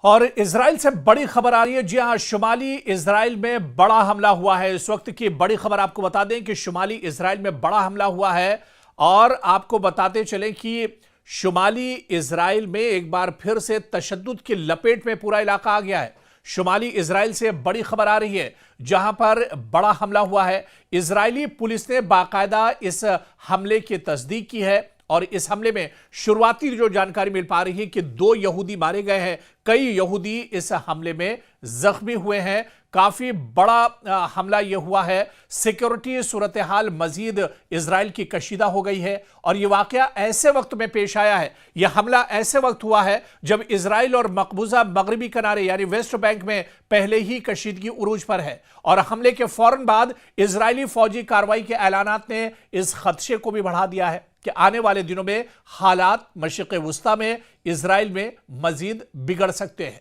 और इजराइल से बड़ी खबर आ रही है। जी हां, शुमाली इजराइल में बड़ा हमला हुआ है। इस वक्त की बड़ी खबर आपको बता दें कि शुमाली इजराइल में बड़ा हमला हुआ है। और आपको बताते चलें कि शुमाली इजराइल में एक बार फिर से तशद्दुद की लपेट में पूरा इलाका आ गया है। शुमाली इजराइल से बड़ी खबर आ रही है, जहां पर बड़ा हमला हुआ है। इजरायली पुलिस ने बाकायदा इस हमले की तस्दीक की है और इस हमले में शुरुआती जो जानकारी मिल पा रही है कि 2 यहूदी मारे गए हैं, कई यहूदी इस हमले में जख्मी हुए हैं। काफी बड़ा हमला यह हुआ है। सिक्योरिटी सूरत हाल मजीद इजराइल की कशीदा हो गई है और यह वाकया ऐसे वक्त में पेश आया है, यह हमला ऐसे वक्त हुआ है जब इजराइल और मकबूजा मगरबी किनारे यानी वेस्ट बैंक में पहले ही कशीदगी उरूज पर है। और हमले के फौरन बाद इजरायली फौजी कार्रवाई के ऐलानात ने इस खदशे को भी बढ़ा दिया है कि आने वाले दिनों में हालात मशरिक़ वुस्ता में इजराइल में मजीद बिगड़ सकते हैं।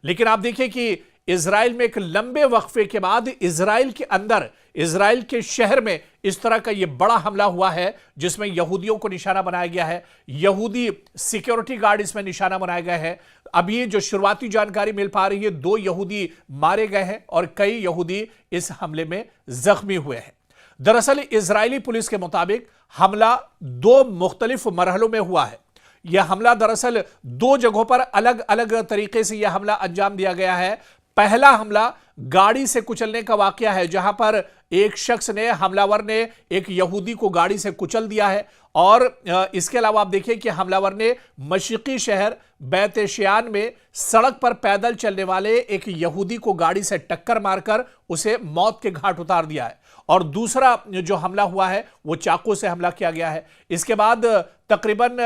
लेकिन आप देखिए कि इजराइल में एक लंबे वक्फे के बाद इजराइल के अंदर, इजराइल के शहर में इस तरह का यह बड़ा हमला हुआ है जिसमें यहूदियों को निशाना बनाया गया है। यहूदी सिक्योरिटी गार्ड इसमें निशाना बनाए गए हैं। अभी जो शुरुआती जानकारी मिल पा रही है, 2 यहूदी मारे गए हैं और कई यहूदी इस हमले में जख्मी हुए हैं। दरअसल इजरायली पुलिस के मुताबिक हमला 2 मुख्तलिफ मरहलों में हुआ है। यह हमला दरअसल 2 जगहों पर अलग अलग तरीके से यह हमला अंजाम दिया गया है। पहला हमला गाड़ी से कुचलने का वाकया है, जहां पर एक शख्स ने, हमलावर ने एक यहूदी को गाड़ी से कुचल दिया है। और इसके अलावा आप देखिए कि हमलावर ने मशरिकी शहर बैत शेयान में सड़क पर पैदल चलने वाले एक यहूदी को गाड़ी से टक्कर मारकर उसे मौत के घाट उतार दिया है। और दूसरा जो हमला हुआ है वो चाकू से हमला किया गया है। इसके बाद तकरीबन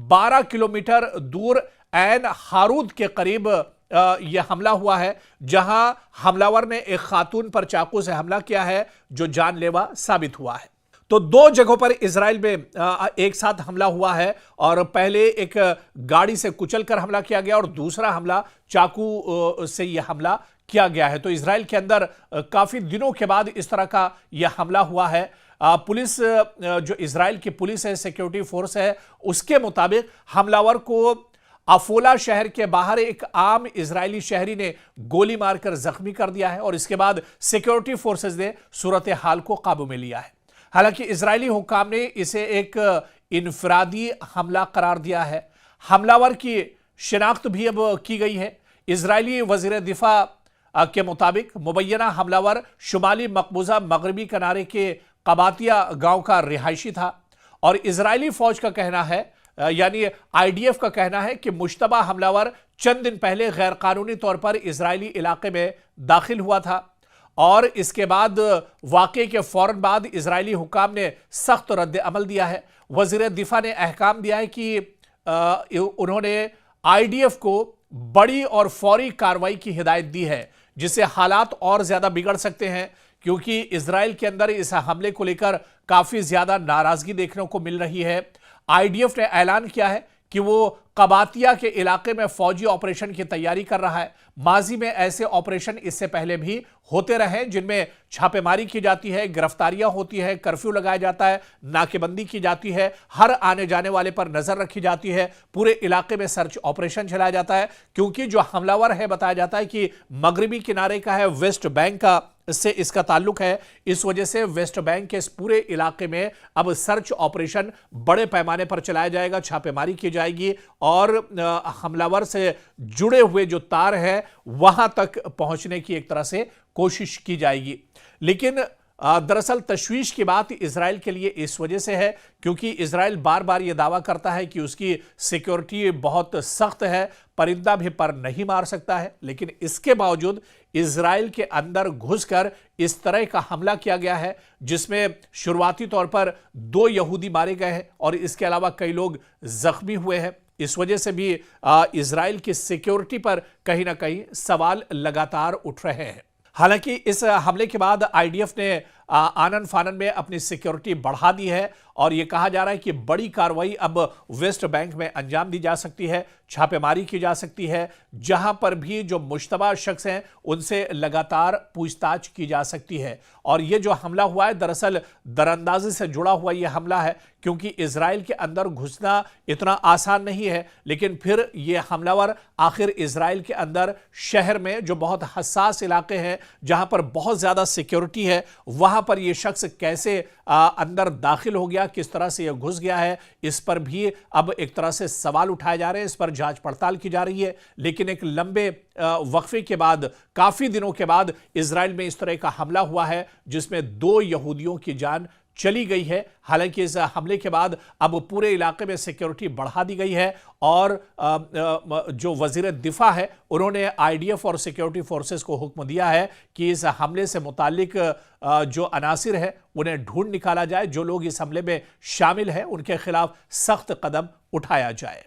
12 किलोमीटर दूर ऐन हारूद के करीब यह हमला हुआ है, जहां हमलावर ने एक खातून पर चाकू से हमला किया है जो जानलेवा साबित हुआ है। तो 2 जगहों पर इजराइल में एक साथ हमला हुआ है और पहले एक गाड़ी से कुचलकर हमला किया गया और दूसरा हमला चाकू से यह हमला किया गया है। तो इजराइल के अंदर काफी दिनों के बाद इस तरह का यह हमला हुआ है। पुलिस, जो इजराइल की पुलिस है, सिक्योरिटी फोर्स है, उसके मुताबिक हमलावर को अफोला शहर के बाहर एक आम इजरायली शहरी ने गोली मारकर जख्मी कर दिया है और इसके बाद सिक्योरिटी फोर्सेस ने सूरत हाल को काबू में लिया है। हालांकि इजरायली हुक्काम ने इसे एक इनफरादी हमला करार दिया है। हमलावर की शिनाख्त भी अब की गई है। इजरायली वजीर दिफा के मुताबिक मुबैना हमलावर शुमाली मकबूजा मगरबी किनारे के कबातिया गांव का रिहायशी था और इजरायली फौज का कहना है, यानी आईडीएफ का कहना है कि मुश्तबा हमलावर चंद दिन पहले गैर कानूनी तौर पर इजरायली इलाके में दाखिल हुआ था। और इसके बाद वाकये के फौरन बाद इजरायली हुक्काम ने सख्त रद्द अमल दिया है। वजीर दिफा ने अहकाम दिया है कि उन्होंने आईडीएफ को बड़ी और फौरी कार्रवाई की हिदायत दी है, जिससे हालात और ज्यादा बिगड़ सकते हैं, क्योंकि इजराइल के अंदर इस हमले को लेकर काफी ज्यादा नाराजगी देखने को मिल रही है। आईडीएफ ने ऐलान किया है कि वो कबातिया के इलाके में फौजी ऑपरेशन की तैयारी कर रहा है। माजी में ऐसे ऑपरेशन इससे पहले भी होते रहे, जिनमें छापेमारी की जाती है, गिरफ्तारियां होती है, कर्फ्यू लगाया जाता है, नाकेबंदी की जाती है, हर आने जाने वाले पर नजर रखी जाती है, पूरे इलाके में सर्च ऑपरेशन चलाया जाता है। क्योंकि जो हमलावर है, बताया जाता है कि मगरबी किनारे का है, वेस्ट बैंक का से इसका ताल्लुक है। इस वजह से वेस्ट बैंक के इस पूरे इलाके में अब सर्च ऑपरेशन बड़े पैमाने पर चलाया जाएगा, छापेमारी की जाएगी और हमलावर से जुड़े हुए जो तार है वहां तक पहुंचने की एक तरह से कोशिश की जाएगी। लेकिन दरअसल तशवीश की बात इजराइल के लिए इस वजह से है क्योंकि इजराइल बार बार यह दावा करता है कि उसकी सिक्योरिटी बहुत सख्त है, परिंदा भी पर नहीं मार सकता है। लेकिन इसके बावजूद इजराइल के अंदर घुसकर इस तरह का हमला किया गया है, जिसमें शुरुआती तौर पर 2 यहूदी मारे गए हैं और इसके अलावा कई लोग जख्मी हुए हैं। इस वजह से भी इजराइल की सिक्योरिटी पर कहीं ना कहीं सवाल लगातार उठ रहे हैं। हालांकि इस हमले के बाद आईडीएफ ने आनन फानन में अपनी सिक्योरिटी बढ़ा दी है और यह कहा जा रहा है कि बड़ी कार्रवाई अब वेस्ट बैंक में अंजाम दी जा सकती है, छापेमारी की जा सकती है, जहां पर भी जो मुश्तबा शख्स हैं उनसे लगातार पूछताछ की जा सकती है। और यह जो हमला हुआ है दरअसल दरअंदाजी से जुड़ा हुआ यह हमला है, क्योंकि इजराइल के अंदर घुसना इतना आसान नहीं है, लेकिन फिर यह हमलावर आखिर इजराइल के अंदर शहर में जो बहुत हसास इलाके हैं, जहां पर बहुत ज्यादा सिक्योरिटी है, वहां पर यह शख्स कैसे अंदर दाखिल हो गया, किस तरह से यह घुस गया है, इस पर भी अब एक तरह से सवाल उठाए जा रहे हैं, इस पर जांच पड़ताल की जा रही है। लेकिन एक लंबे वक्फे के बाद, काफी दिनों के बाद इजराइल में इस तरह का हमला हुआ है जिसमें 2 यहूदियों की जान चली गई है। हालांकि इस हमले के बाद अब पूरे इलाके में सिक्योरिटी बढ़ा दी गई है और जो वजीर दिफा है उन्होंने आईडीएफ और सिक्योरिटी फोर्सेस को हुक्म दिया है कि इस हमले से मुतालिक जो अनासिर है उन्हें ढूंढ निकाला जाए, जो लोग इस हमले में शामिल हैं उनके खिलाफ सख्त कदम उठाया जाए।